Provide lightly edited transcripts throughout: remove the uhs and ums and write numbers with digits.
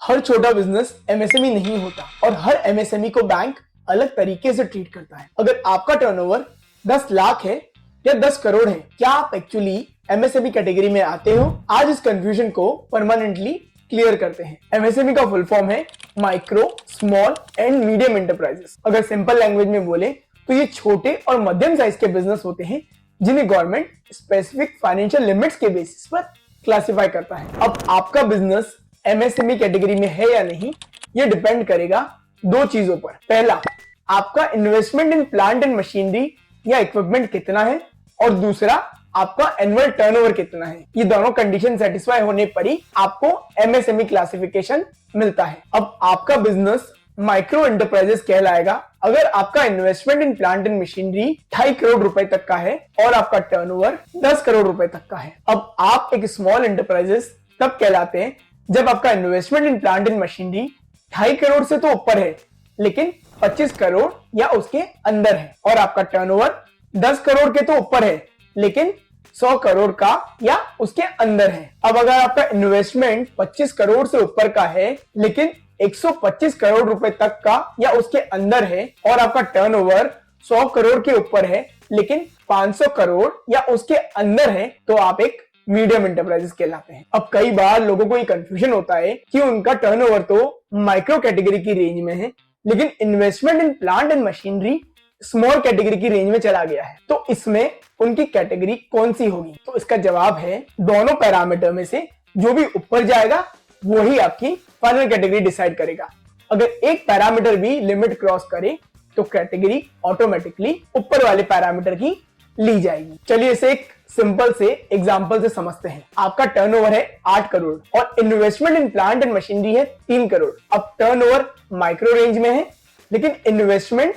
हर छोटा business MSME नहीं होता और हर एमएसएमई को बैंक अलग तरीके से ट्रीट करता है। अगर आपका टर्नओवर 10 लाख है या 10 करोड़ है, क्या आप एक्चुअली एमएसएमई कैटेगरी में आते हो? आज इस कंफ्यूजन को परमानेंटली क्लियर करते हैं। एमएसएमई का फुल फॉर्म है micro, small and medium enterprises. अगर सिंपल लैंग्वेज में बोले तो ये छोटे और मध्यम साइज के बिजनेस होते हैं जिन्हें गवर्नमेंट स्पेसिफिक फाइनेंशियल लिमिट्स के बेसिस पर क्लासिफाई करता है। अब आपका बिजनेस एमएसएमई कैटेगरी में है या नहीं, ये डिपेंड करेगा दो चीजों पर। पहला, आपका investment in plant and machinery या इक्विपमेंट कितना है, और दूसरा, आपका एनुअल टर्नओवर कितना है। ये दोनों कंडीशन सेटिस्फाई होने पर ही आपको एमएसएमई क्लासिफिकेशन मिलता है। अब आपका बिजनेस माइक्रो एंटरप्राइजेस कहलाएगा अगर आपका investment in plant and machinery 2.5 crore रुपए तक का है और आपका टर्नओवर 10 करोड़ रुपए तक का है। अब आप एक स्मॉल एंटरप्राइजेस तब कहलाते हैं जब आपका investment in plant and machinery 2.5 crore से तो ऊपर है लेकिन 25 करोड़ या उसके अंदर है, और आपका टर्नओवर 10 करोड़ के तो ऊपर है लेकिन 100 करोड़ का या उसके अंदर है। अब अगर आपका इन्वेस्टमेंट 25 करोड़ से ऊपर का है लेकिन 125 करोड़ रुपए तक का या उसके अंदर है, और आपका टर्नओवर 100 करोड़ के ऊपर है लेकिन 500 करोड़ या उसके अंदर है, तो आप एक मीडियम एंटरप्राइजेस कहलाते हैं। अब कई बार लोगों को ये कंफ्यूजन होता है कि उनका टर्नओवर तो माइक्रो कैटेगरी की रेंज में है लेकिन investment in plant and machinery small category की रेंज में चला गया है, तो इसमें उनकी कैटेगरी कौन सी होगी? तो इसका जवाब है दोनों पैरामीटर में से जो भी ऊपर जाएगा वही आपकी फाइनल कैटेगरी डिसाइड करेगा। अगर एक पैरामीटर भी लिमिट क्रॉस करे तो कैटेगरी ऑटोमेटिकली ऊपर वाले पैरामीटर की ली जाएगी। चलिए इसे एक सिंपल से एग्जांपल से समझते हैं। आपका टर्नओवर है 8 करोड़ और investment in plant and machinery है 3 करोड़। अब टर्नओवर माइक्रो रेंज में है लेकिन इन्वेस्टमेंट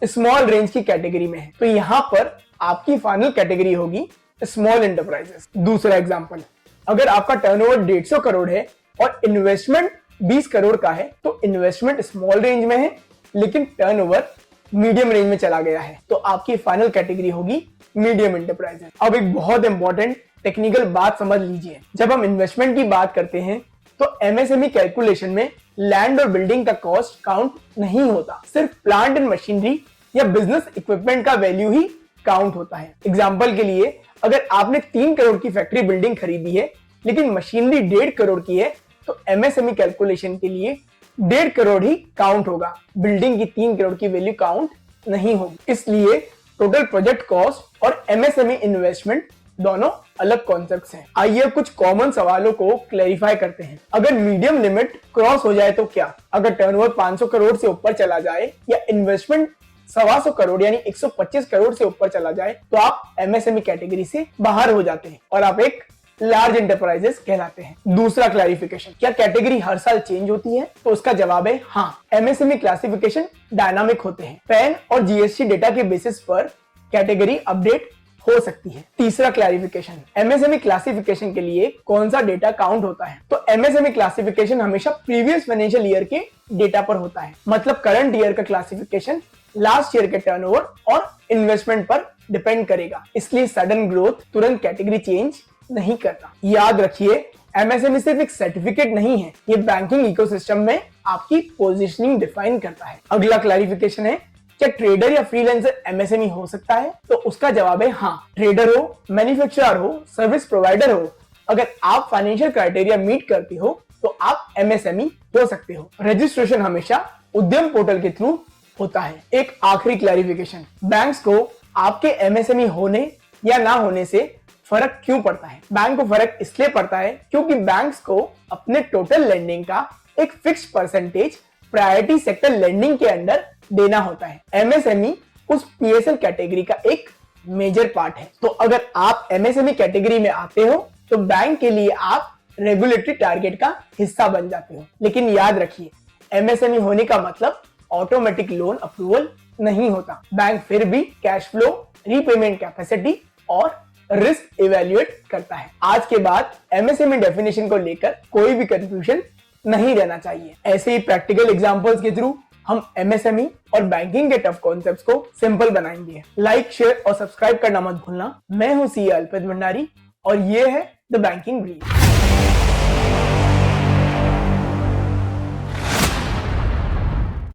स्मॉल रेंज की कैटेगरी में है, तो यहां पर आपकी फाइनल कैटेगरी होगी स्मॉल एंटरप्राइजेस। दूसरा एग्जांपल, अगर आपका टर्नओवर 150 करोड़ है और इन्वेस्टमेंट 20 करोड़ का है तो इन्वेस्टमेंट स्मॉल रेंज में है लेकिन टर्नओवर मीडियम रेंज में चला गया है, तो आपकी फाइनल कैटेगरी होगी मीडियम एंटरप्राइजेस। अब एक बहुत इंपॉर्टेंट टेक्निकल बात समझ लीजिए, जब हम इन्वेस्टमेंट की बात करते हैं तो एमएसएमई कैलकुलेशन में लैंड और बिल्डिंग का कॉस्ट काउंट नहीं होता, सिर्फ प्लांट एंड मशीनरी या बिजनेस इक्विपमेंट का वैल्यू ही काउंट होता है। एग्जांपल के लिए, अगर आपने 3 करोड़ की फैक्ट्री बिल्डिंग खरीदी है लेकिन मशीनरी 1.5 करोड़ की है तो एमएसएमई कैलकुलेशन के लिए 1.5 करोड़ ही काउंट होगा, बिल्डिंग की 3 करोड़ की वैल्यू काउंट नहीं होगी। इसलिए टोटल प्रोजेक्ट कॉस्ट और एमएसएमई इन्वेस्टमेंट दोनों अलग कॉन्सेप्ट्स हैं। आइए कुछ कॉमन सवालों को क्लैरिफाई करते हैं। अगर मीडियम लिमिट क्रॉस हो जाए तो क्या? अगर टर्नओवर 500 करोड़ से ऊपर चला जाए या इन्वेस्टमेंट 125 करोड़ यानी 125 करोड़ से ऊपर चला जाए तो आप एमएसएमई कैटेगरी से बाहर हो जाते हैं और आप एक लार्ज एंटरप्राइजेस कहलाते हैं। दूसरा क्लैरिफिकेशन, क्या कैटेगरी हर साल चेंज होती है? तो उसका जवाब है हाँ, एमएसएमई क्लासिफिकेशन डायनामिक होते हैं। पैन और जीएसटी डेटा के बेसिस पर कैटेगरी अपडेट हो सकती है। तीसरा क्लैरिफिकेशन, एमएसएमई क्लासिफिकेशन के लिए कौन सा डेटा काउंट होता है? तो एमएसएमई क्लासिफिकेशन हमेशा प्रीवियस फाइनेंशियल ईयर के डेटा पर होता है, मतलब करंट ईयर का क्लासिफिकेशन लास्ट ईयर के टर्नओवर और इन्वेस्टमेंट पर डिपेंड करेगा, इसलिए सडन ग्रोथ तुरंत कैटेगरी चेंज नहीं करता। याद रखिए, एमएसएमई सिर्फ एक सर्टिफिकेट नहीं है, ये बैंकिंग इकोसिस्टम में आपकी पोजीशनिंग डिफाइन करता है। अगला क्लैरिफिकेशन है, क्या ट्रेडर या फ्रीलांसर एमएसएमई हो सकता है? तो उसका जवाब है हाँ, ट्रेडर हो, मैन्युफैक्चरर हो, सर्विस प्रोवाइडर हो, अगर आप फाइनेंशियल क्राइटेरिया मीट करते हो तो आप एमएसएमई हो सकते हो। रजिस्ट्रेशन हमेशा उद्यम पोर्टल के थ्रू होता है। एक आखिरी क्लैरिफिकेशन, बैंक्स को आपके एमएसएमई होने या ना होने से फर्क क्यों पड़ता है? बैंक को फर्क इसलिए पड़ता है क्योंकि बैंक्स को अपने टोटल लेंडिंग का एक fix percentage priority sector lending के अंडर देना होता है। एमएसएमई उस पीएसएल कैटेगरी का एक मेजर पार्ट है, तो अगर आप एमएसएमई कैटेगरी में आते हो तो बैंक के लिए आप रेगुलेटरी टारगेट का हिस्सा बन जाते हो। लेकिन याद रखिए, एमएसएमई होने का मतलब ऑटोमेटिक लोन अप्रूवल नहीं होता। बैंक फिर भी कैश फ्लो, रीपेमेंट कैपेसिटी और रिस्क इवैल्यूएट करता है। आज के बाद एमएसएमई डेफिनेशन को लेकर कोई भी कंफ्यूजन नहीं रहना चाहिए। ऐसे ही प्रैक्टिकल एग्जांपल्स के थ्रू हम एमएसएमई और बैंकिंग के टफ कॉन्सेप्ट्स को सिंपल बनाएंगे। लाइक, शेयर और सब्सक्राइब करना मत भूलना। मैं हूं सीए अल्पेत भंडारी और ये है द बैंकिंग ब्रीफ।